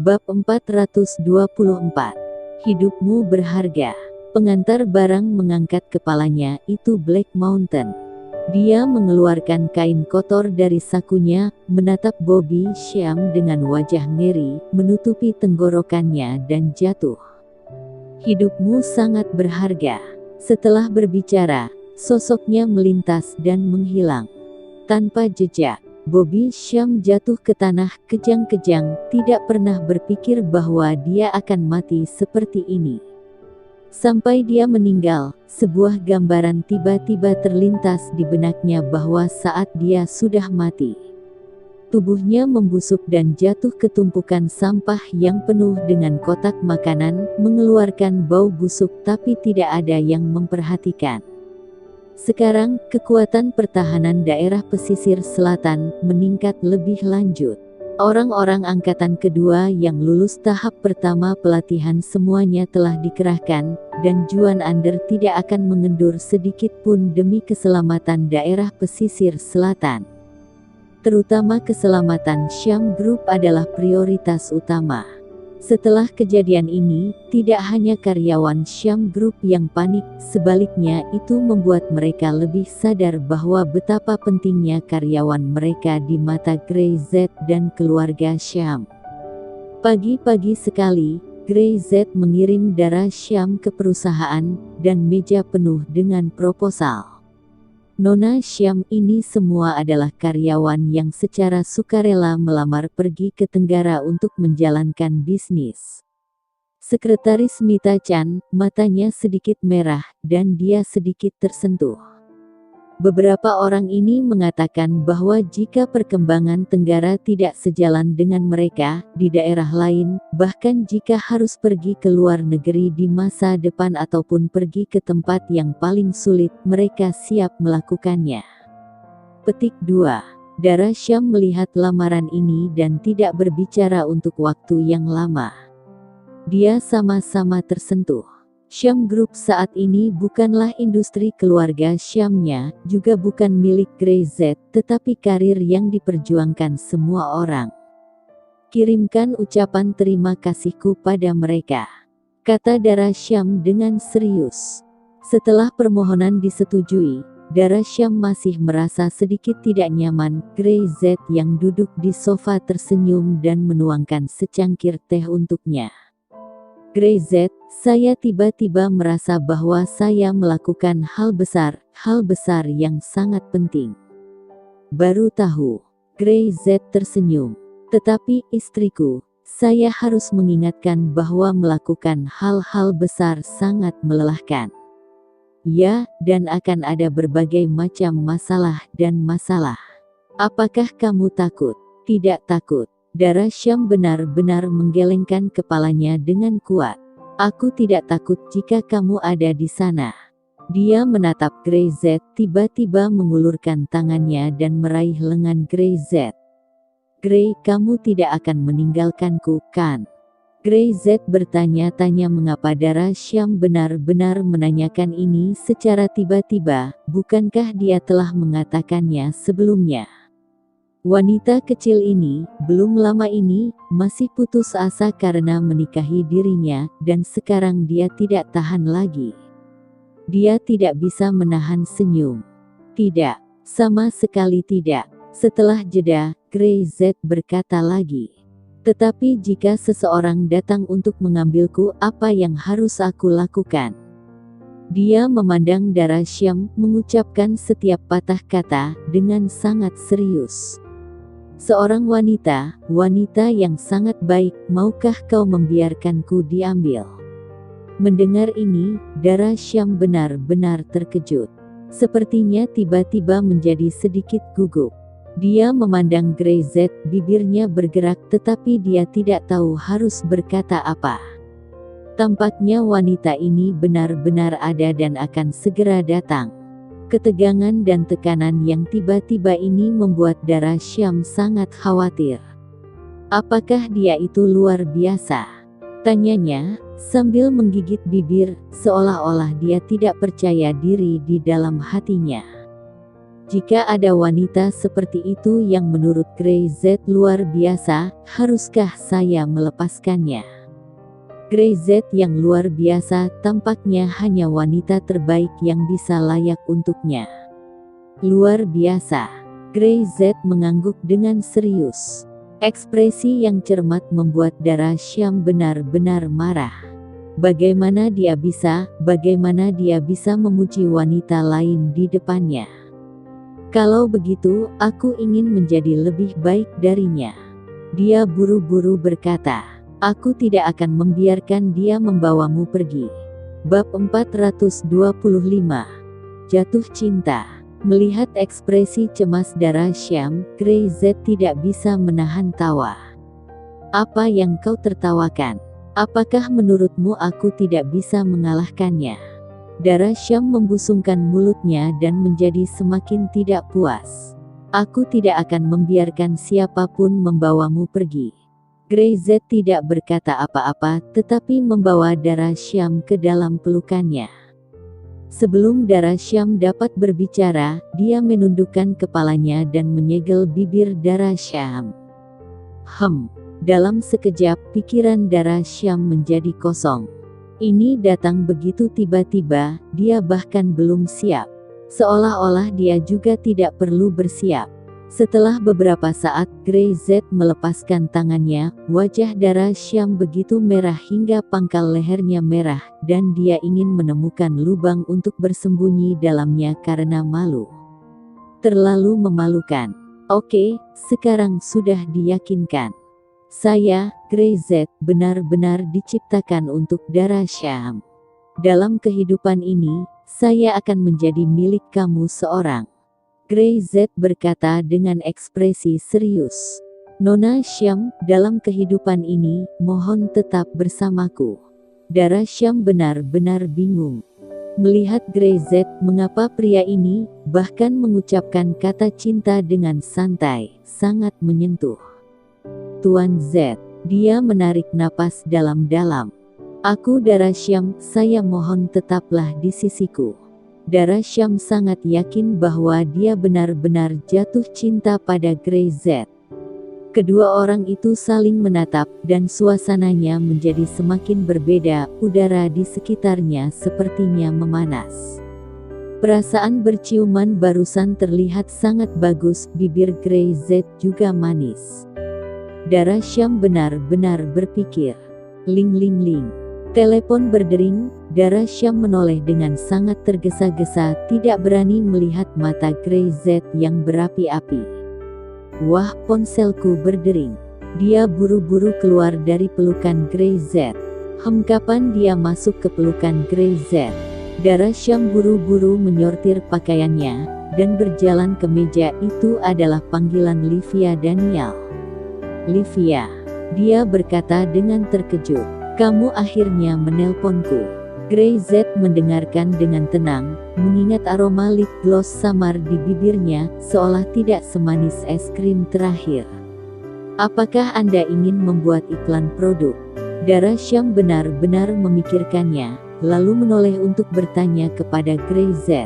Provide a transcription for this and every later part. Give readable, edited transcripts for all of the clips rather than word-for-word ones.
Bab 424. Hidupmu berharga. Pengantar barang mengangkat kepalanya, itu Black Mountain. Dia mengeluarkan kain kotor dari sakunya, menatap Bobby Sham dengan wajah ngeri, menutupi tenggorokannya dan jatuh. Hidupmu sangat berharga. Setelah berbicara, sosoknya melintas dan menghilang. Tanpa jejak, Bobby Sham jatuh ke tanah kejang-kejang, tidak pernah berpikir bahwa dia akan mati seperti ini. Sampai dia meninggal, sebuah gambaran tiba-tiba terlintas di benaknya bahwa saat dia sudah mati, tubuhnya membusuk dan jatuh ke tumpukan sampah yang penuh dengan kotak makanan, mengeluarkan bau busuk tapi tidak ada yang memperhatikan. Sekarang, kekuatan pertahanan daerah pesisir selatan meningkat lebih lanjut. Orang-orang angkatan kedua yang lulus tahap pertama pelatihan semuanya telah dikerahkan, dan Juan Ander tidak akan mengendur sedikit pun demi keselamatan daerah pesisir selatan. Terutama keselamatan Sham Group adalah prioritas utama. Setelah kejadian ini, tidak hanya karyawan Sham Group yang panik, sebaliknya itu membuat mereka lebih sadar bahwa betapa pentingnya karyawan mereka di mata Grey Z dan keluarga Sham. Pagi-pagi sekali, Grey Z mengirim Dara Sham ke perusahaan, dan meja penuh dengan proposal. Nona Sham, ini semua adalah karyawan yang secara sukarela melamar pergi ke Tenggara untuk menjalankan bisnis. Sekretaris Mita Chan, matanya sedikit merah, dan dia sedikit tersentuh. Beberapa orang ini mengatakan bahwa jika perkembangan Tenggara tidak sejalan dengan mereka, di daerah lain, bahkan jika harus pergi ke luar negeri di masa depan ataupun pergi ke tempat yang paling sulit, mereka siap melakukannya. Petik 2. Dara Sham melihat lamaran ini dan tidak berbicara untuk waktu yang lama. Dia sama-sama tersentuh. Sham Group saat ini bukanlah industri keluarga Sham-nya, juga bukan milik Grey Z, tetapi karir yang diperjuangkan semua orang. Kirimkan ucapan terima kasihku pada mereka, kata Dara Sham dengan serius. Setelah permohonan disetujui, Dara Sham masih merasa sedikit tidak nyaman. Grey Z yang duduk di sofa tersenyum dan menuangkan secangkir teh untuknya. Grey Z, saya tiba-tiba merasa bahwa saya melakukan hal besar yang sangat penting. Baru tahu. Grey Z tersenyum. Tetapi, istriku, saya harus mengingatkan bahwa melakukan hal-hal besar sangat melelahkan. Ya, dan akan ada berbagai macam masalah dan masalah. Apakah kamu takut? Tidak takut. Dara Sham benar-benar menggelengkan kepalanya dengan kuat. Aku tidak takut jika kamu ada di sana. Dia menatap Grey Z, tiba-tiba mengulurkan tangannya dan meraih lengan Grey Z. Grey, kamu tidak akan meninggalkanku, kan? Grey Z bertanya-tanya mengapa Dara Sham benar-benar menanyakan ini secara tiba-tiba, bukankah dia telah mengatakannya sebelumnya? Wanita kecil ini, belum lama ini, masih putus asa karena menikahi dirinya, dan sekarang dia tidak tahan lagi. Dia tidak bisa menahan senyum. Tidak, sama sekali tidak. Setelah jeda, Grey Z berkata lagi. Tetapi jika seseorang datang untuk mengambilku, apa yang harus aku lakukan? Dia memandang Dara Sham, mengucapkan setiap patah kata, dengan sangat serius. Seorang wanita yang sangat baik, maukah kau membiarkanku diambil? Mendengar ini, Dara Sham benar-benar terkejut. Sepertinya tiba-tiba menjadi sedikit gugup. Dia memandang Grey Z, bibirnya bergerak tetapi dia tidak tahu harus berkata apa. Tampaknya wanita ini benar-benar ada dan akan segera datang. Ketegangan dan tekanan yang tiba-tiba ini membuat Dara Sham sangat khawatir. Apakah dia itu luar biasa? Tanyanya, sambil menggigit bibir, seolah-olah dia tidak percaya diri di dalam hatinya. Jika ada wanita seperti itu yang menurut Grey Z luar biasa, haruskah saya melepaskannya? Grey Z yang luar biasa tampaknya hanya wanita terbaik yang bisa layak untuknya. Luar biasa. Grey Z mengangguk dengan serius. Ekspresi yang cermat membuat Dara Syam benar-benar marah. Bagaimana dia bisa memuji wanita lain di depannya? Kalau begitu, aku ingin menjadi lebih baik darinya. Dia buru-buru berkata, aku tidak akan membiarkan dia membawamu pergi. Bab 425. Jatuh cinta. Melihat ekspresi cemas Dara Syam, Grey Z tidak bisa menahan tawa. Apa yang kau tertawakan? Apakah menurutmu aku tidak bisa mengalahkannya? Dara Syam membusungkan mulutnya dan menjadi semakin tidak puas. Aku tidak akan membiarkan siapapun membawamu pergi. Grey Z tidak berkata apa-apa, tetapi membawa Dara Syam ke dalam pelukannya. Sebelum Dara Syam dapat berbicara, dia menundukkan kepalanya dan menyegel bibir Dara Syam. Dalam sekejap, pikiran Dara Syam menjadi kosong. Ini datang begitu tiba-tiba, dia bahkan belum siap. Seolah-olah dia juga tidak perlu bersiap. Setelah beberapa saat, Grey Z melepaskan tangannya, wajah Dara Syam begitu merah hingga pangkal lehernya merah, dan dia ingin menemukan lubang untuk bersembunyi dalamnya karena malu. Terlalu memalukan. Oke, sekarang sudah diyakinkan. Saya, Grey Z, benar-benar diciptakan untuk Dara Syam. Dalam kehidupan ini, saya akan menjadi milik kamu seorang. Grey Z berkata dengan ekspresi serius. Nona Syam, dalam kehidupan ini, mohon tetap bersamaku. Dara Syam benar-benar bingung. Melihat Grey Z, mengapa pria ini, bahkan mengucapkan kata cinta dengan santai, sangat menyentuh. Tuan Z, dia menarik napas dalam-dalam. Aku Dara Syam, saya mohon tetaplah di sisiku. Dara Syam sangat yakin bahwa dia benar-benar jatuh cinta pada Grey Z. Kedua orang itu saling menatap, dan suasananya menjadi semakin berbeda, udara di sekitarnya sepertinya memanas. Perasaan berciuman barusan terlihat sangat bagus, bibir Grey Z juga manis. Dara Syam benar-benar berpikir. Ling ling ling. Telepon berdering, Dara Syam menoleh dengan sangat tergesa-gesa, tidak berani melihat mata Grey Z yang berapi-api. Wah, ponselku berdering. Dia buru-buru keluar dari pelukan Grey Z. Kapan dia masuk ke pelukan Grey Z? Dara Syam buru-buru menyortir pakaiannya, dan berjalan ke meja. Itu adalah panggilan Livia Daniel. Livia, dia berkata dengan terkejut. Kamu akhirnya menelponku. Grey Z mendengarkan dengan tenang, mengingat aroma lip gloss samar di bibirnya, seolah tidak semanis es krim terakhir. Apakah Anda ingin membuat iklan produk? Dara Syam benar-benar memikirkannya, lalu menoleh untuk bertanya kepada Grey Z.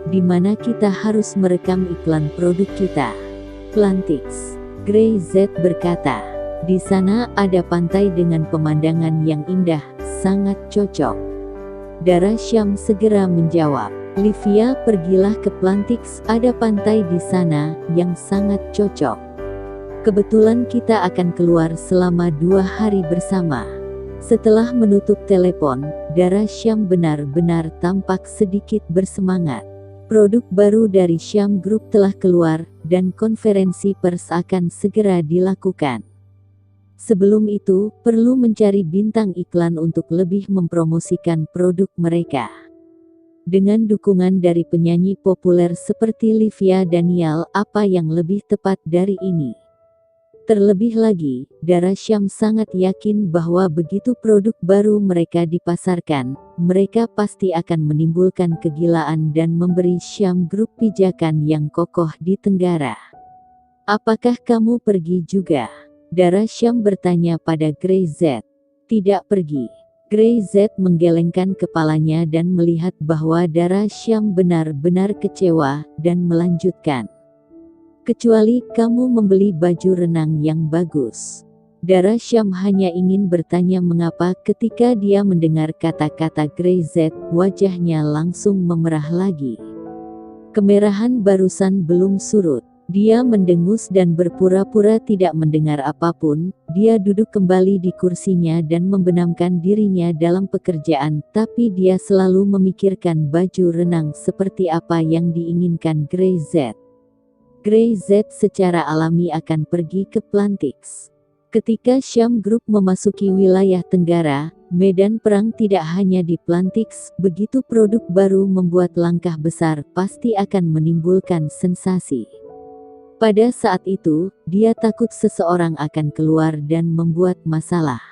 Di mana kita harus merekam iklan produk kita? Plantix. Grey Z berkata. Di sana ada pantai dengan pemandangan yang indah, sangat cocok. Dara Syam segera menjawab, Livia, pergilah ke Plantix, ada pantai di sana, yang sangat cocok. Kebetulan kita akan keluar selama 2 hari bersama. Setelah menutup telepon, Dara Syam benar-benar tampak sedikit bersemangat. Produk baru dari Syam Group telah keluar, dan konferensi pers akan segera dilakukan. Sebelum itu, perlu mencari bintang iklan untuk lebih mempromosikan produk mereka. Dengan dukungan dari penyanyi populer seperti Livia Daniel, apa yang lebih tepat dari ini? Terlebih lagi, Dara Syam sangat yakin bahwa begitu produk baru mereka dipasarkan, mereka pasti akan menimbulkan kegilaan dan memberi Syam Group pijakan yang kokoh di Tenggara. Apakah kamu pergi juga? Dara Syam bertanya pada Grey Z. Tidak pergi. Grey Z menggelengkan kepalanya dan melihat bahwa Dara Syam benar-benar kecewa dan melanjutkan. Kecuali kamu membeli baju renang yang bagus. Dara Syam hanya ingin bertanya mengapa ketika dia mendengar kata-kata Grey Z, wajahnya langsung memerah lagi. Kemerahan barusan belum surut. Dia mendengus dan berpura-pura tidak mendengar apapun. Dia duduk kembali di kursinya dan membenamkan dirinya dalam pekerjaan, tapi dia selalu memikirkan baju renang seperti apa yang diinginkan Grey Z. Grey Z secara alami akan pergi ke Plantix. Ketika Syam Group memasuki wilayah Tenggara, medan perang tidak hanya di Plantix. Begitu produk baru membuat langkah besar, pasti akan menimbulkan sensasi. Pada saat itu, dia takut seseorang akan keluar dan membuat masalah.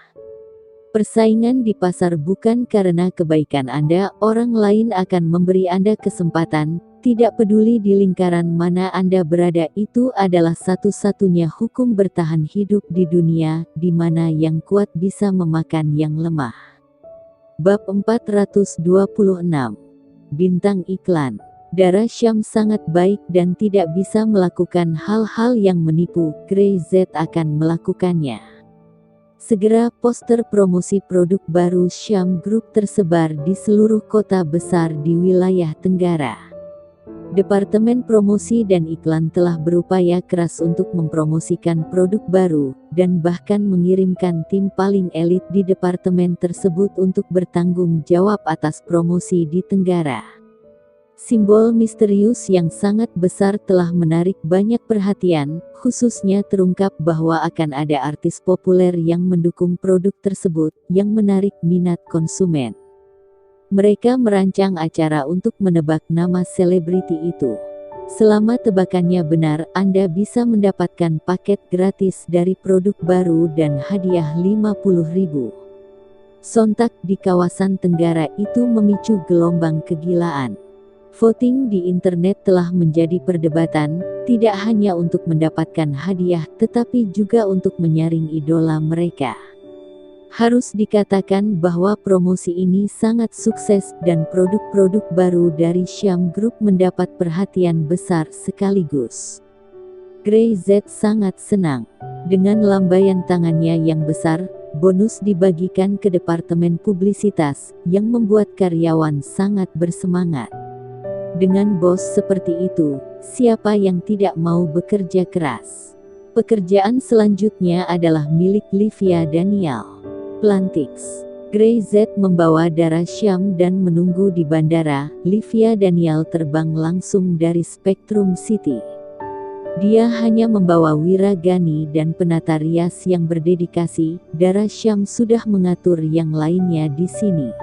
Persaingan di pasar bukan karena kebaikan Anda, orang lain akan memberi Anda kesempatan, tidak peduli di lingkaran mana Anda berada. Itu adalah satu-satunya hukum bertahan hidup di dunia, di mana yang kuat bisa memakan yang lemah. Bab 426. Bintang iklan. Dara Syam sangat baik dan tidak bisa melakukan hal-hal yang menipu. Grey Z akan melakukannya. Segera poster promosi produk baru Syam Group tersebar di seluruh kota besar di wilayah Tenggara. Departemen promosi dan iklan telah berupaya keras untuk mempromosikan produk baru, dan bahkan mengirimkan tim paling elit di departemen tersebut untuk bertanggung jawab atas promosi di Tenggara. Simbol misterius yang sangat besar telah menarik banyak perhatian, khususnya terungkap bahwa akan ada artis populer yang mendukung produk tersebut, yang menarik minat konsumen. Mereka merancang acara untuk menebak nama selebriti itu. Selama tebakannya benar, Anda bisa mendapatkan paket gratis dari produk baru dan hadiah 50.000. Sontak di kawasan Tenggara itu memicu gelombang kegilaan. Voting di internet telah menjadi perdebatan, tidak hanya untuk mendapatkan hadiah tetapi juga untuk menyaring idola mereka. Harus dikatakan bahwa promosi ini sangat sukses dan produk-produk baru dari Syam Group mendapat perhatian besar sekaligus. Grey Z sangat senang. Dengan lambaian tangannya yang besar, bonus dibagikan ke departemen publisitas, yang membuat karyawan sangat bersemangat. Dengan bos seperti itu, siapa yang tidak mau bekerja keras? Pekerjaan selanjutnya adalah milik Livia Daniel. Plantix. Grey Z membawa Dara Syam dan menunggu di bandara. Livia Daniel terbang langsung dari Spectrum City. Dia hanya membawa Wiragani dan penata rias yang berdedikasi. Dara Syam sudah mengatur yang lainnya di sini.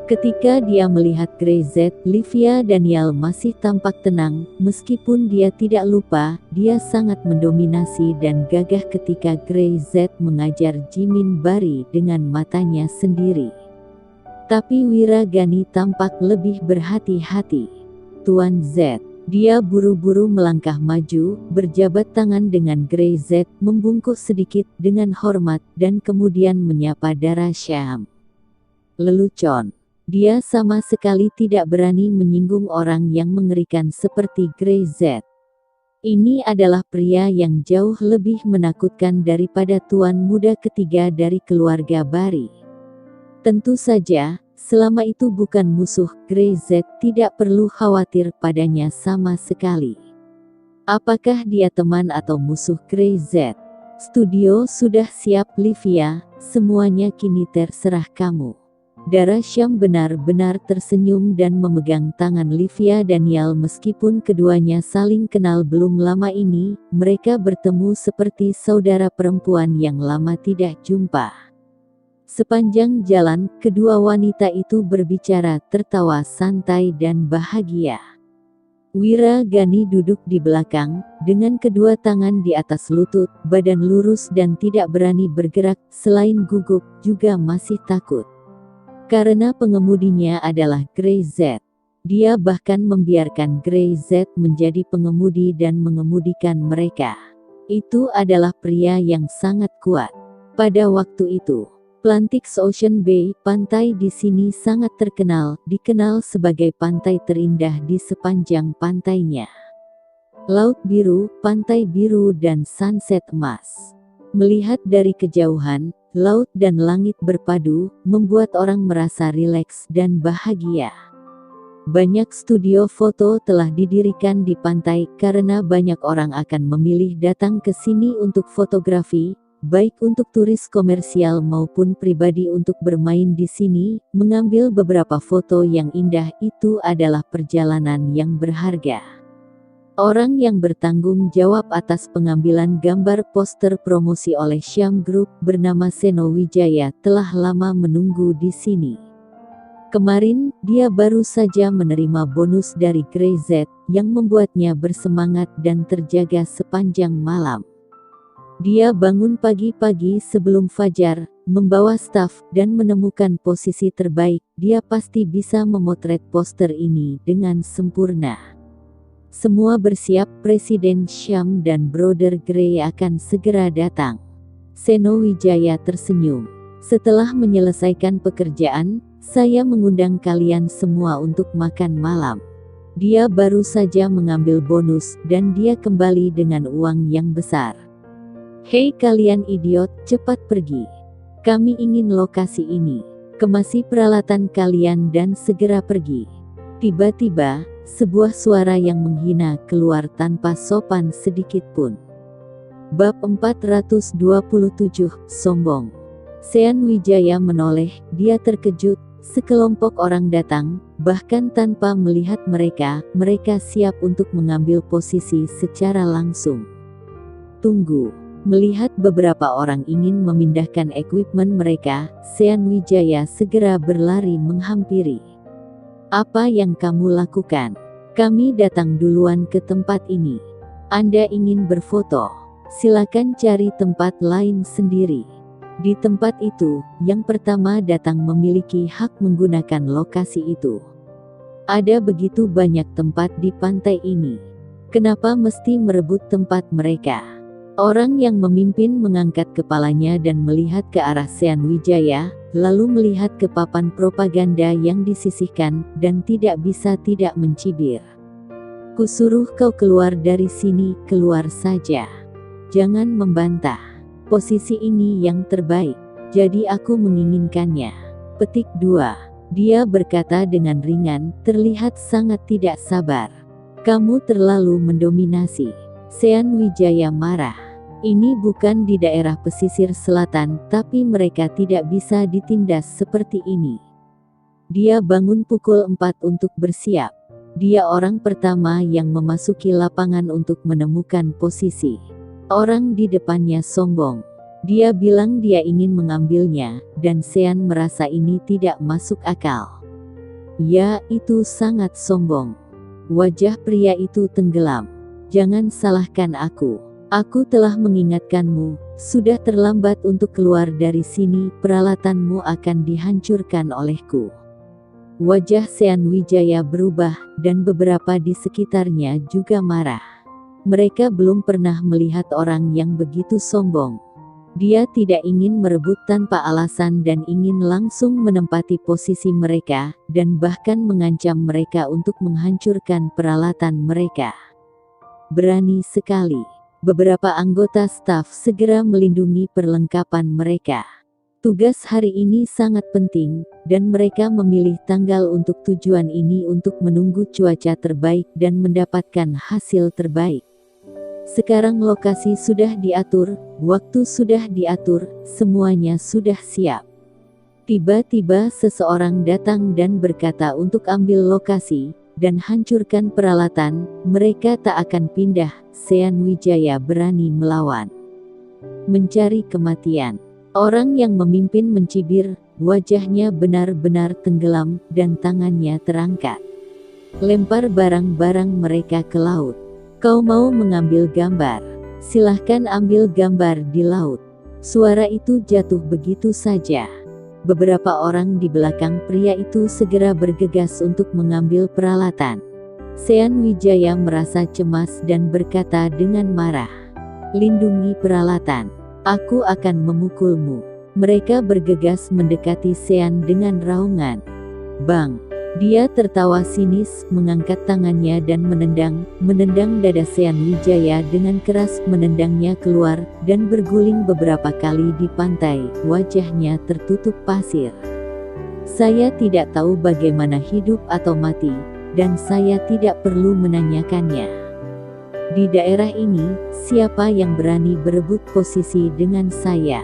Ketika dia melihat Grey Z, Livia Daniel masih tampak tenang, meskipun dia tidak lupa, dia sangat mendominasi dan gagah ketika Grey Z mengajar Jimin Bari dengan matanya sendiri. Tapi Wiragani tampak lebih berhati-hati. Tuan Z. Dia buru-buru melangkah maju, berjabat tangan dengan Grey Z, membungkuk sedikit dengan hormat, dan kemudian menyapa Dara Syam. Lelucon. Dia sama sekali tidak berani menyinggung orang yang mengerikan seperti Grey Z. Ini adalah pria yang jauh lebih menakutkan daripada tuan muda ketiga dari keluarga Bari. Tentu saja, selama itu bukan musuh, Grey Z tidak perlu khawatir padanya sama sekali. Apakah dia teman atau musuh Grey Z? Studio sudah siap Livia, semuanya kini terserah kamu. Dara Syam benar-benar tersenyum dan memegang tangan Livia Daniel meskipun keduanya saling kenal belum lama ini, mereka bertemu seperti saudara perempuan yang lama tidak jumpa. Sepanjang jalan, kedua wanita itu berbicara, tertawa santai dan bahagia. Wiragani duduk di belakang, dengan kedua tangan di atas lutut, badan lurus dan tidak berani bergerak, selain gugup, juga masih takut. Karena pengemudinya adalah Grey Z. Dia bahkan membiarkan Grey Z menjadi pengemudi dan mengemudikan mereka. Itu adalah pria yang sangat kuat. Pada waktu itu, Plantix Ocean Bay, pantai di sini sangat terkenal, dikenal sebagai pantai terindah di sepanjang pantainya. Laut biru, pantai biru dan sunset emas. Melihat dari kejauhan, laut dan langit berpadu, membuat orang merasa rileks dan bahagia. Banyak studio foto telah didirikan di pantai karena banyak orang akan memilih datang ke sini untuk fotografi, baik untuk turis komersial maupun pribadi untuk bermain di sini. Mengambil beberapa foto yang indah itu adalah perjalanan yang berharga. Orang yang bertanggung jawab atas pengambilan gambar poster promosi oleh Syam Group bernama Seno Wijaya telah lama menunggu di sini. Kemarin, dia baru saja menerima bonus dari Greyz yang membuatnya bersemangat dan terjaga sepanjang malam. Dia bangun pagi-pagi sebelum fajar, membawa staf, dan menemukan posisi terbaik. Dia pasti bisa memotret poster ini dengan sempurna. Semua bersiap, Presiden Syam dan Brother Grey akan segera datang. Seno Wijaya tersenyum. Setelah menyelesaikan pekerjaan, saya mengundang kalian semua untuk makan malam. Dia baru saja mengambil bonus dan dia kembali dengan uang yang besar. Hei kalian idiot, cepat pergi. Kami ingin lokasi ini. Kemasi peralatan kalian dan segera pergi. Tiba-tiba, sebuah suara yang menghina keluar tanpa sopan sedikit pun. Bab 427, Sombong. Sean Wijaya menoleh, dia terkejut. Sekelompok orang datang, bahkan tanpa melihat mereka siap untuk mengambil posisi secara langsung. Tunggu. Melihat beberapa orang ingin memindahkan equipment mereka, Sean Wijaya segera berlari menghampiri. Apa yang kamu lakukan? Kami datang duluan ke tempat ini. Anda ingin berfoto? Silakan cari tempat lain sendiri. Di tempat itu, yang pertama datang memiliki hak menggunakan lokasi itu. Ada begitu banyak tempat di pantai ini. Kenapa mesti merebut tempat mereka? Orang yang memimpin mengangkat kepalanya dan melihat ke arah Sean Wijaya, lalu melihat ke papan propaganda yang disisihkan, dan tidak bisa tidak mencibir. Kusuruh kau keluar dari sini, keluar saja. Jangan membantah. Posisi ini yang terbaik, jadi aku menginginkannya. Petik 2. Dia berkata dengan ringan, terlihat sangat tidak sabar. Kamu terlalu mendominasi. Sean Wijaya marah. Ini bukan di daerah pesisir selatan, tapi mereka tidak bisa ditindas seperti ini. Dia bangun pukul 4 untuk bersiap. Dia orang pertama yang memasuki lapangan untuk menemukan posisi. Orang di depannya sombong. Dia bilang dia ingin mengambilnya, dan Sean merasa ini tidak masuk akal. Ya, itu sangat sombong. Wajah pria itu tenggelam. Jangan salahkan aku. Aku telah mengingatkanmu, sudah terlambat untuk keluar dari sini, peralatanmu akan dihancurkan olehku. Wajah Sean Wijaya berubah, dan beberapa di sekitarnya juga marah. Mereka belum pernah melihat orang yang begitu sombong. Dia tidak ingin merebut tanpa alasan dan ingin langsung menempati posisi mereka, dan bahkan mengancam mereka untuk menghancurkan peralatan mereka. Berani sekali. Beberapa anggota staf segera melindungi perlengkapan mereka. Tugas hari ini sangat penting, dan mereka memilih tanggal untuk tujuan ini untuk menunggu cuaca terbaik dan mendapatkan hasil terbaik. Sekarang lokasi sudah diatur, waktu sudah diatur, semuanya sudah siap. Tiba-tiba seseorang datang dan berkata untuk ambil lokasi, dan hancurkan peralatan, mereka tak akan pindah. Sean Wijaya berani melawan. Mencari kematian. Orang yang memimpin mencibir, wajahnya benar-benar tenggelam, dan tangannya terangkat. Lempar barang-barang mereka ke laut. Kau mau mengambil gambar? Silahkan ambil gambar di laut. Suara itu jatuh begitu saja. Beberapa orang di belakang pria itu segera bergegas untuk mengambil peralatan. Sean Wijaya merasa cemas dan berkata dengan marah, "Lindungi peralatan. Aku akan memukulmu." Mereka bergegas mendekati Sean dengan raungan. Bang! Dia tertawa sinis, mengangkat tangannya dan menendang dada Sean Wijaya dengan keras, menendangnya keluar, dan berguling beberapa kali di pantai, wajahnya tertutup pasir. Saya tidak tahu bagaimana hidup atau mati, dan saya tidak perlu menanyakannya. Di daerah ini, siapa yang berani berebut posisi dengan saya?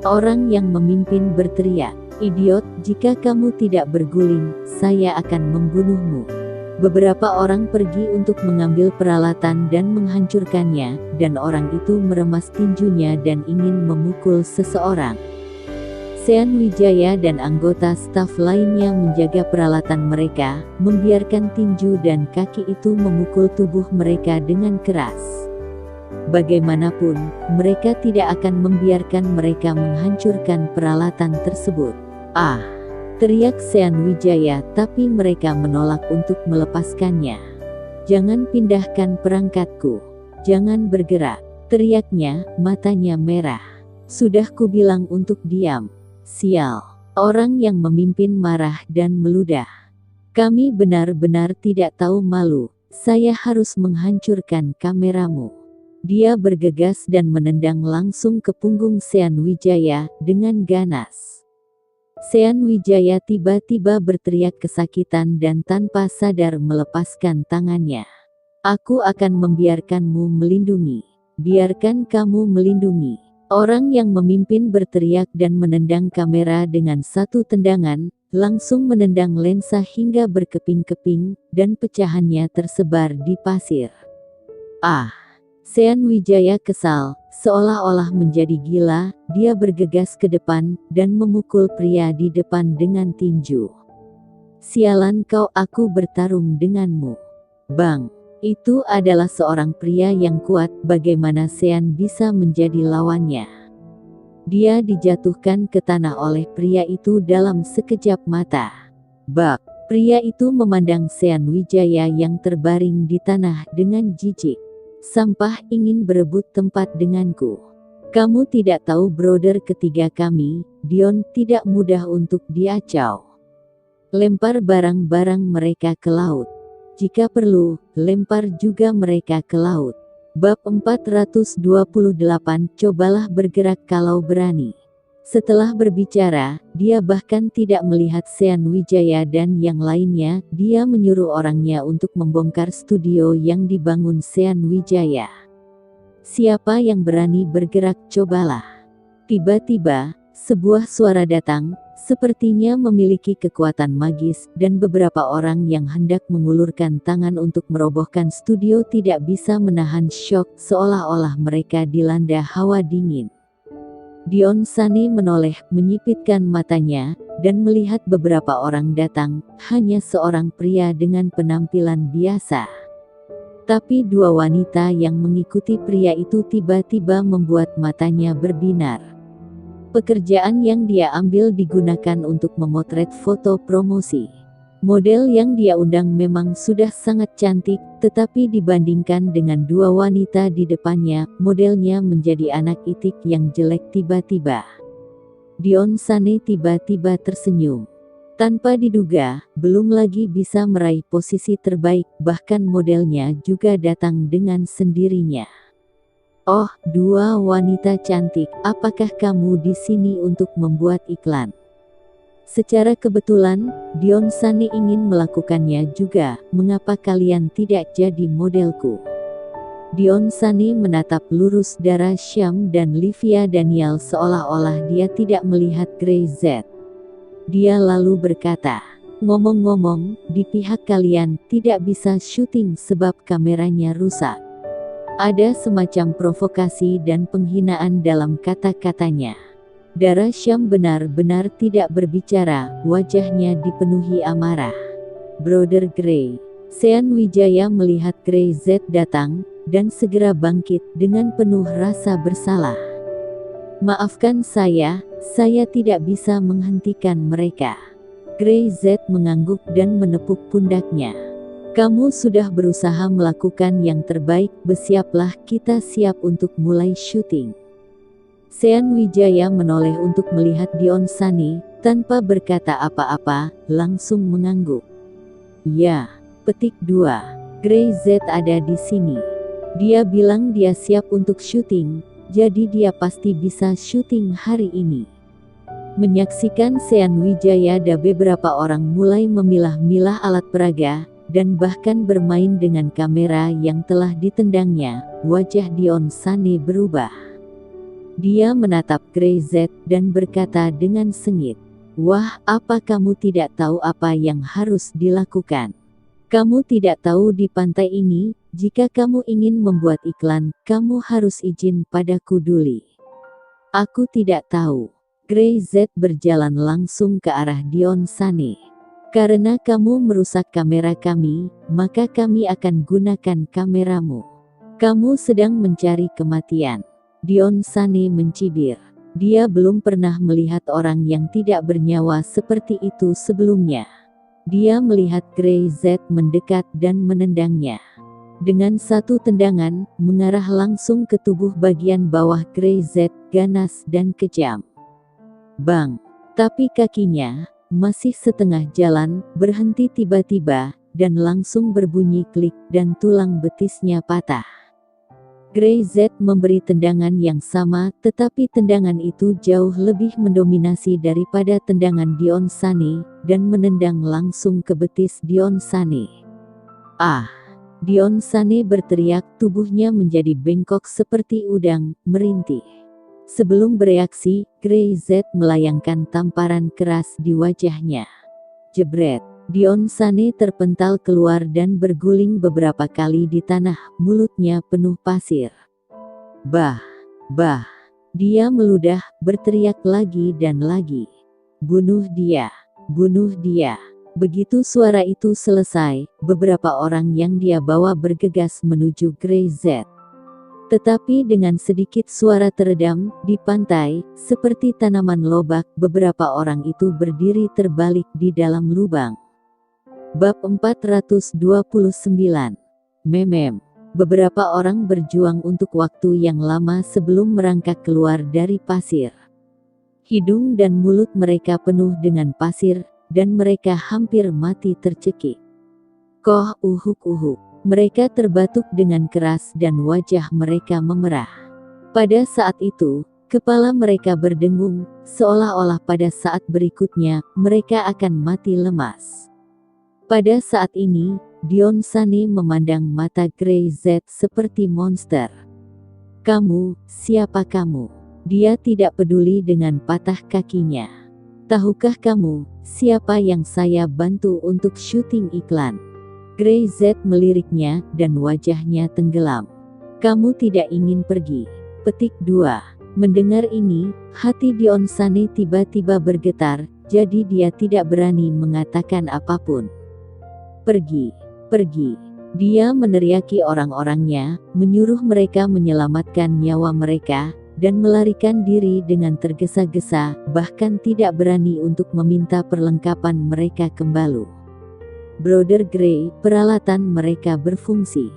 Orang yang memimpin berteriak, "Idiot, jika kamu tidak berguling, saya akan membunuhmu." Beberapa orang pergi untuk mengambil peralatan dan menghancurkannya, dan orang itu meremas tinjunya dan ingin memukul seseorang. Sean Wijaya dan anggota staf lainnya menjaga peralatan mereka, membiarkan tinju dan kaki itu memukul tubuh mereka dengan keras. Bagaimanapun, mereka tidak akan membiarkan mereka menghancurkan peralatan tersebut. "Ah!" teriak Sean Wijaya, tapi mereka menolak untuk melepaskannya. "Jangan pindahkan perangkatku. Jangan bergerak," teriaknya, matanya merah. "Sudah kubilang untuk diam." "Sial!" Orang yang memimpin marah dan meludah. "Kami benar-benar tidak tahu malu. Saya harus menghancurkan kameramu." Dia bergegas dan menendang langsung ke punggung Sean Wijaya dengan ganas. Sean Wijaya tiba-tiba berteriak kesakitan dan tanpa sadar melepaskan tangannya. "Aku akan membiarkanmu melindungi. Biarkan kamu melindungi." Orang yang memimpin berteriak dan menendang kamera dengan satu tendangan, langsung menendang lensa hingga berkeping-keping, dan pecahannya tersebar di pasir. "Ah!" Sean Wijaya kesal, seolah-olah menjadi gila, dia bergegas ke depan, dan memukul pria di depan dengan tinju. "Sialan kau, aku bertarung denganmu." "Bang!" Itu adalah seorang pria yang kuat, bagaimana Sean bisa menjadi lawannya? Dia dijatuhkan ke tanah oleh pria itu dalam sekejap mata. "Bak!" Pria itu memandang Sean Wijaya yang terbaring di tanah dengan jijik. "Sampah ingin berebut tempat denganku. Kamu tidak tahu brother ketiga kami, Dion, tidak mudah untuk diacau. Lempar barang-barang mereka ke laut. Jika perlu, lempar juga mereka ke laut." Bab 428, cobalah bergerak kalau berani. Setelah berbicara, dia bahkan tidak melihat Sean Wijaya dan yang lainnya, dia menyuruh orangnya untuk membongkar studio yang dibangun Sean Wijaya. "Siapa yang berani bergerak, cobalah." Tiba-tiba, sebuah suara datang, sepertinya memiliki kekuatan magis, dan beberapa orang yang hendak mengulurkan tangan untuk merobohkan studio tidak bisa menahan syok, seolah-olah mereka dilanda hawa dingin. Dion Sane menoleh, menyipitkan matanya, dan melihat beberapa orang datang, hanya seorang pria dengan penampilan biasa. Tapi dua wanita yang mengikuti pria itu tiba-tiba membuat matanya berbinar. Pekerjaan yang dia ambil digunakan untuk memotret foto promosi. Model yang dia undang memang sudah sangat cantik, tetapi dibandingkan dengan dua wanita di depannya, modelnya menjadi anak itik yang jelek. Tiba-tiba, Dion Sane tiba-tiba tersenyum. Tanpa diduga, belum lagi bisa meraih posisi terbaik, bahkan modelnya juga datang dengan sendirinya. "Oh, dua wanita cantik, apakah kamu di sini untuk membuat iklan?" Secara kebetulan, Dion Sane ingin melakukannya juga. "Mengapa kalian tidak jadi modelku?" Dion Sane menatap lurus Dara Syam dan Livia Daniel seolah-olah dia tidak melihat Grey Z. Dia lalu berkata, "Ngomong-ngomong, di pihak kalian tidak bisa syuting sebab kameranya rusak." Ada semacam provokasi dan penghinaan dalam kata-katanya. Dara Syam benar-benar tidak berbicara, wajahnya dipenuhi amarah. "Brother Grey." Sean Wijaya melihat Grey Z datang, dan segera bangkit dengan penuh rasa bersalah. "Maafkan saya tidak bisa menghentikan mereka." Grey Z mengangguk dan menepuk pundaknya. "Kamu sudah berusaha melakukan yang terbaik, bersiaplah, kita siap untuk mulai syuting." Sean Wijaya menoleh untuk melihat Dion Sane, tanpa berkata apa-apa, langsung mengangguk. Ya, petik 2. Grey Z ada di sini. Dia bilang dia siap untuk syuting, jadi dia pasti bisa syuting hari ini. Menyaksikan Sean Wijaya dan beberapa orang mulai memilah-milah alat peraga, dan bahkan bermain dengan kamera yang telah ditendangnya, wajah Dion Sane berubah. Dia menatap Grey Z dan berkata dengan sengit, "Wah, apa kamu tidak tahu apa yang harus dilakukan? Kamu tidak tahu di pantai ini, jika kamu ingin membuat iklan, kamu harus izin padaku dulu." "Aku tidak tahu." Grey Z berjalan langsung ke arah Dion Sane. "Karena kamu merusak kamera kami, maka kami akan gunakan kameramu. Kamu sedang mencari kematian." Dion Sane mencibir. Dia belum pernah melihat orang yang tidak bernyawa seperti itu sebelumnya. Dia melihat Grey Z mendekat dan menendangnya. Dengan satu tendangan, mengarah langsung ke tubuh bagian bawah Grey Z, ganas dan kejam. Bang! Tapi kakinya, masih setengah jalan, berhenti tiba-tiba, dan langsung berbunyi klik dan tulang betisnya patah. Grey Z memberi tendangan yang sama, tetapi tendangan itu jauh lebih mendominasi daripada tendangan Dion Sane, dan menendang langsung ke betis Dion Sane. "Ah!" Dion Sane berteriak, tubuhnya menjadi bengkok seperti udang, merintih. Sebelum bereaksi, Grey Z melayangkan tamparan keras di wajahnya. Jebret! Dion Sane terpental keluar dan berguling beberapa kali di tanah, mulutnya penuh pasir. Bah! Bah! Dia meludah, berteriak lagi dan lagi. "Bunuh dia! Bunuh dia!" Begitu suara itu selesai, beberapa orang yang dia bawa bergegas menuju Grey Z. Tetapi dengan sedikit suara teredam, di pantai, seperti tanaman lobak, beberapa orang itu berdiri terbalik di dalam lubang. Bab 429. Memem. Beberapa orang berjuang untuk waktu yang lama sebelum merangkak keluar dari pasir. Hidung dan mulut mereka penuh dengan pasir, dan mereka hampir mati tercekik. Koh uhuk-uhuk. Mereka terbatuk dengan keras dan wajah mereka memerah. Pada saat itu, kepala mereka berdengung, seolah-olah pada saat berikutnya, mereka akan mati lemas. Pada saat ini, Dion Sane memandang mata Grey Z seperti monster. "Kamu, siapa kamu?" Dia tidak peduli dengan patah kakinya. "Tahukah kamu, siapa yang saya bantu untuk syuting iklan?" Grey Z meliriknya, dan wajahnya tenggelam. "Kamu tidak ingin pergi." Petik 2. Mendengar ini, hati Dion Sane tiba-tiba bergetar, jadi dia tidak berani mengatakan apapun. "Pergi, pergi." Dia meneriaki orang-orangnya, menyuruh mereka menyelamatkan nyawa mereka, dan melarikan diri dengan tergesa-gesa, bahkan tidak berani untuk meminta perlengkapan mereka kembali. Brother Grey, peralatan mereka berfungsi.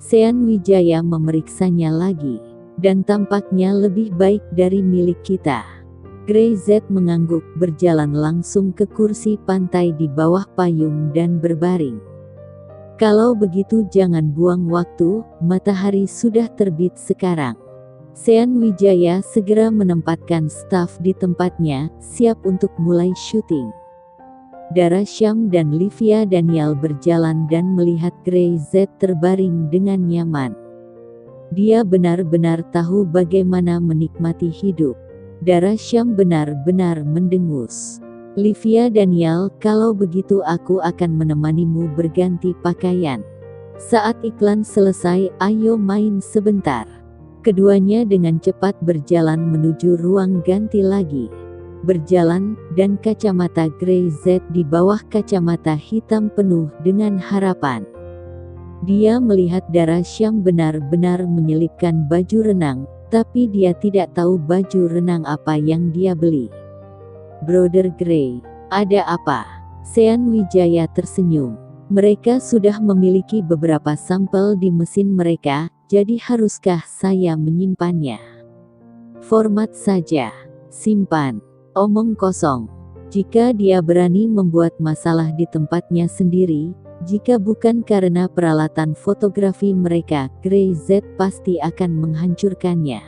Sean Wijaya memeriksanya lagi, dan tampaknya lebih baik dari milik kita. Grey Z mengangguk, berjalan langsung ke kursi pantai di bawah payung dan berbaring. "Kalau begitu jangan buang waktu, matahari sudah terbit sekarang." Sean Wijaya segera menempatkan staf di tempatnya, siap untuk mulai syuting. Dara Syam dan Livia Daniel berjalan dan melihat Grey Z terbaring dengan nyaman. Dia benar-benar tahu bagaimana menikmati hidup. Dara Syam benar-benar mendengus. "Livia Daniel, kalau begitu aku akan menemanimu berganti pakaian. Saat iklan selesai, ayo main sebentar." Keduanya dengan cepat berjalan menuju ruang ganti lagi. Berjalan, dan kacamata Grey Z di bawah kacamata hitam penuh dengan harapan. Dia melihat Dara Syam benar-benar menyelipkan baju renang, tapi dia tidak tahu baju renang apa yang dia beli. "Brother Grey, ada apa?" Sean Wijaya tersenyum. "Mereka sudah memiliki beberapa sampel di mesin mereka, jadi haruskah saya menyimpannya?" Format saja. Simpan. Omong kosong. Jika dia berani membuat masalah di tempatnya sendiri, jika bukan karena peralatan fotografi mereka, Grey Z pasti akan menghancurkannya.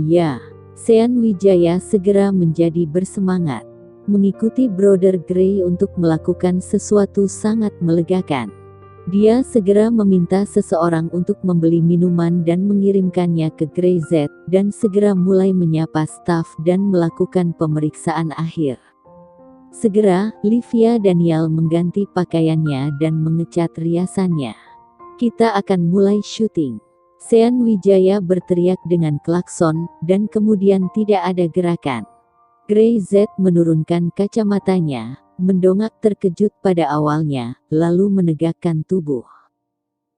Ya, Sean Wijaya segera menjadi bersemangat. Mengikuti Brother Grey untuk melakukan sesuatu sangat melegakan. Dia segera meminta seseorang untuk membeli minuman dan mengirimkannya ke Grey Z, dan segera mulai menyapa staf dan melakukan pemeriksaan akhir. Segera, Livia Daniel mengganti pakaiannya dan mengecat riasannya. Kita akan mulai syuting. Sean Wijaya berteriak dengan klakson, dan kemudian tidak ada gerakan. Grey Z menurunkan kacamatanya, mendongak terkejut pada awalnya, lalu menegakkan tubuh.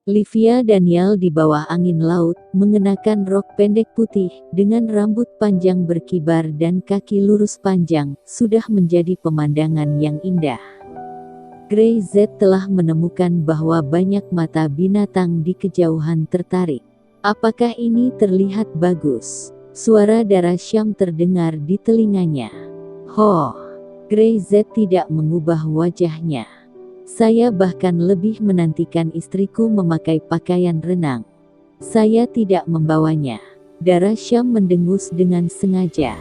Livia Daniel di bawah angin laut, mengenakan rok pendek putih, dengan rambut panjang berkibar dan kaki lurus panjang, sudah menjadi pemandangan yang indah. Grey Z telah menemukan bahwa banyak mata binatang di kejauhan tertarik. Apakah ini terlihat bagus? Suara darah Syam terdengar di telinganya. Ho! Grey Z tidak mengubah wajahnya. Saya bahkan lebih menantikan istriku memakai pakaian renang. Saya tidak membawanya. Darah Syam mendengus dengan sengaja.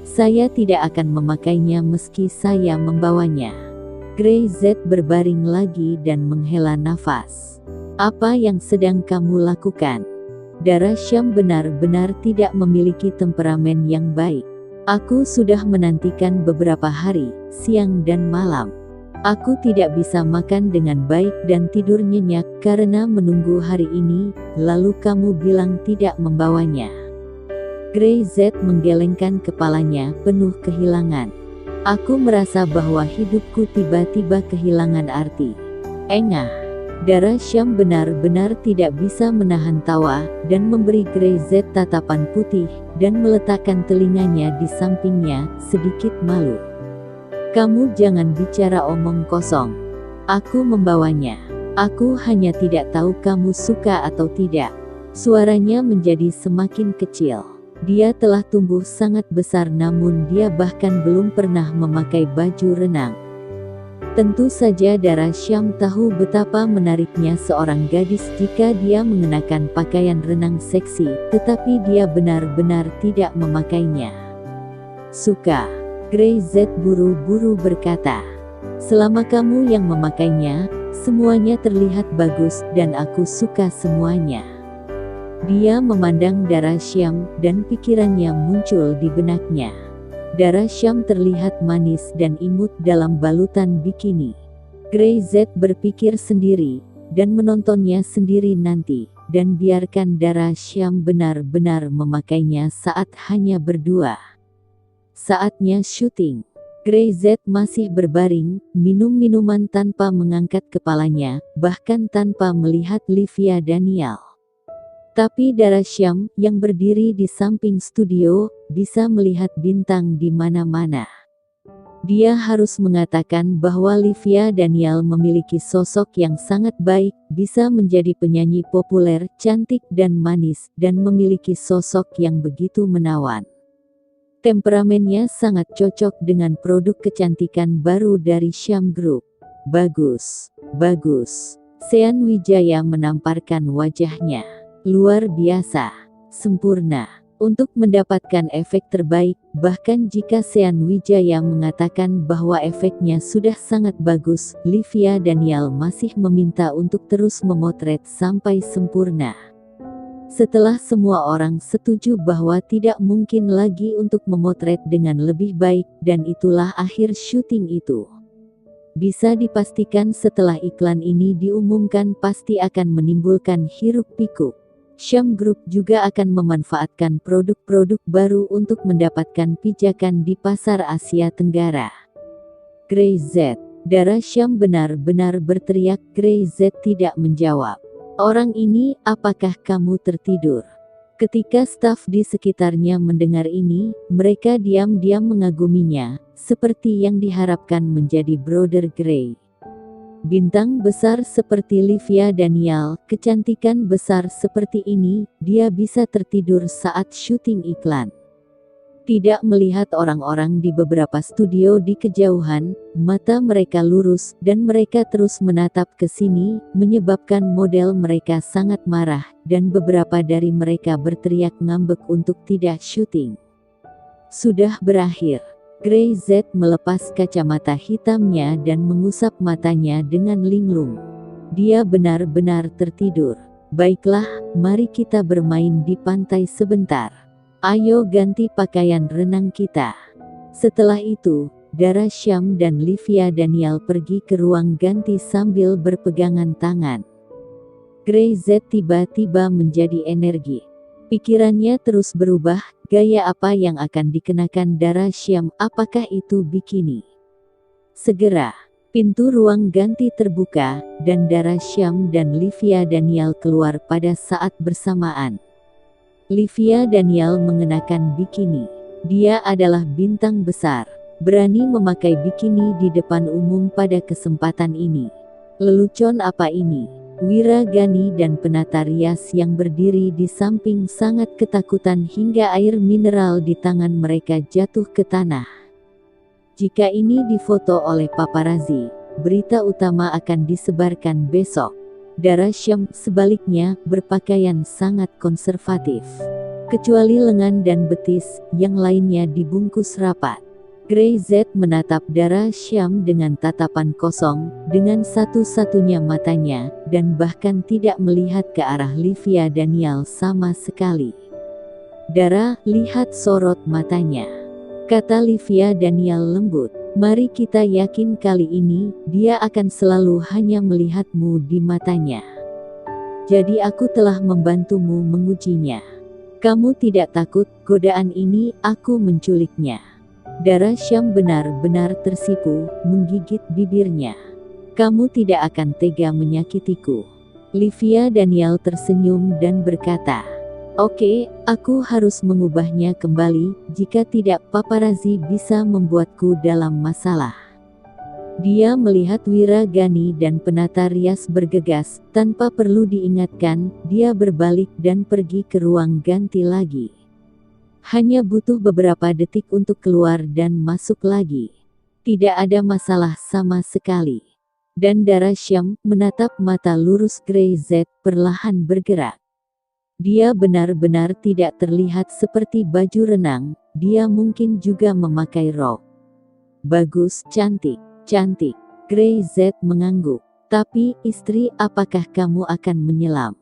Saya tidak akan memakainya meski saya membawanya. Grey Z berbaring lagi dan menghela nafas. Apa yang sedang kamu lakukan? Darah Syam benar-benar tidak memiliki temperamen yang baik. Aku sudah menantikan beberapa hari, siang dan malam. Aku tidak bisa makan dengan baik dan tidur nyenyak karena menunggu hari ini, lalu kamu bilang tidak membawanya. Grey Z menggelengkan kepalanya penuh kehilangan. Aku merasa bahwa hidupku tiba-tiba kehilangan arti. Engah. Darah Syam benar-benar tidak bisa menahan tawa, dan memberi Grey Z tatapan putih, dan meletakkan telinganya di sampingnya, sedikit malu. Kamu jangan bicara omong kosong. Aku membawanya. Aku hanya tidak tahu kamu suka atau tidak. Suaranya menjadi semakin kecil. Dia telah tumbuh sangat besar namun dia bahkan belum pernah memakai baju renang. Tentu saja darah Syam tahu betapa menariknya seorang gadis jika dia mengenakan pakaian renang seksi, tetapi dia benar-benar tidak memakainya. Suka. Grey Z buru-buru berkata. Selama kamu yang memakainya, semuanya terlihat bagus dan aku suka semuanya. Dia memandang darah Syam dan pikirannya muncul di benaknya. Darah Syam terlihat manis dan imut dalam balutan bikini. Grey Z berpikir sendiri, dan menontonnya sendiri nanti, dan biarkan darah Syam benar-benar memakainya saat hanya berdua. Saatnya syuting. Grey Z masih berbaring, minum minuman tanpa mengangkat kepalanya, bahkan tanpa melihat Livia Daniel. Tapi darah Syam, yang berdiri di samping studio, bisa melihat bintang di mana-mana. Dia harus mengatakan bahwa Livia Daniel memiliki sosok yang sangat baik, bisa menjadi penyanyi populer, cantik dan manis, dan memiliki sosok yang begitu menawan. Temperamennya sangat cocok dengan produk kecantikan baru dari Syam Group. Bagus, bagus. Sean Wijaya menamparkan wajahnya. Luar biasa, sempurna. Untuk mendapatkan efek terbaik, bahkan jika Sean Wijaya mengatakan bahwa efeknya sudah sangat bagus, Livia Daniel masih meminta untuk terus memotret sampai sempurna. Setelah semua orang setuju bahwa tidak mungkin lagi untuk memotret dengan lebih baik, dan itulah akhir syuting itu. Bisa dipastikan setelah iklan ini diumumkan pasti akan menimbulkan hiruk-pikuk. Syam Group juga akan memanfaatkan produk-produk baru untuk mendapatkan pijakan di pasar Asia Tenggara. Grey Z. Darah Syam benar-benar berteriak. Grey Z tidak menjawab. Orang ini, apakah kamu tertidur? Ketika staf di sekitarnya mendengar ini, mereka diam-diam mengaguminya, seperti yang diharapkan menjadi Brother Grey. Bintang besar seperti Livia Daniel, kecantikan besar seperti ini, dia bisa tertidur saat syuting iklan. Tidak melihat orang-orang di beberapa studio di kejauhan, mata mereka lurus dan mereka terus menatap ke sini, menyebabkan model mereka sangat marah dan beberapa dari mereka berteriak ngambek untuk tidak syuting. Sudah berakhir. Grey Z melepas kacamata hitamnya dan mengusap matanya dengan linglung. Dia benar-benar tertidur. Baiklah, mari kita bermain di pantai sebentar. Ayo ganti pakaian renang kita. Setelah itu, Dara Syam dan Livia Daniel pergi ke ruang ganti sambil berpegangan tangan. Grey Z tiba-tiba menjadi energi. Pikirannya terus berubah, gaya apa yang akan dikenakan Dara Syam, apakah itu bikini? Segera, pintu ruang ganti terbuka, dan Dara Syam dan Livia Daniel keluar pada saat bersamaan. Livia Daniel mengenakan bikini. Dia adalah bintang besar, berani memakai bikini di depan umum pada kesempatan ini. Lelucon apa ini? Wira Gani dan penata rias yang berdiri di samping sangat ketakutan hingga air mineral di tangan mereka jatuh ke tanah. Jika ini difoto oleh paparazzi, berita utama akan disebarkan besok. Dara Syam sebaliknya berpakaian sangat konservatif. Kecuali lengan dan betis, yang lainnya dibungkus rapat. Grey Z menatap Dara Syam dengan tatapan kosong, dengan satu-satunya matanya, dan bahkan tidak melihat ke arah Livia Daniel sama sekali. Dara, lihat sorot matanya. Kata Livia Daniel lembut. Mari kita yakin kali ini, dia akan selalu hanya melihatmu di matanya. Jadi aku telah membantumu mengujinya. Kamu tidak takut, godaan ini, aku menculiknya. Dara Syam benar-benar tersipu, menggigit bibirnya. Kamu tidak akan tega menyakitiku. Livia Daniel tersenyum dan berkata, Oke, aku harus mengubahnya kembali, jika tidak paparazzi bisa membuatku dalam masalah. Dia melihat Wira Gani dan penata rias bergegas, tanpa perlu diingatkan, dia berbalik dan pergi ke ruang ganti lagi. Hanya butuh beberapa detik untuk keluar dan masuk lagi. Tidak ada masalah sama sekali. Dan Dara Syam menatap mata lurus Grey Z, perlahan bergerak. Dia benar-benar tidak terlihat seperti baju renang, dia mungkin juga memakai rok. Bagus, cantik, cantik. Grey Z mengangguk. Tapi, istri, apakah kamu akan menyelam?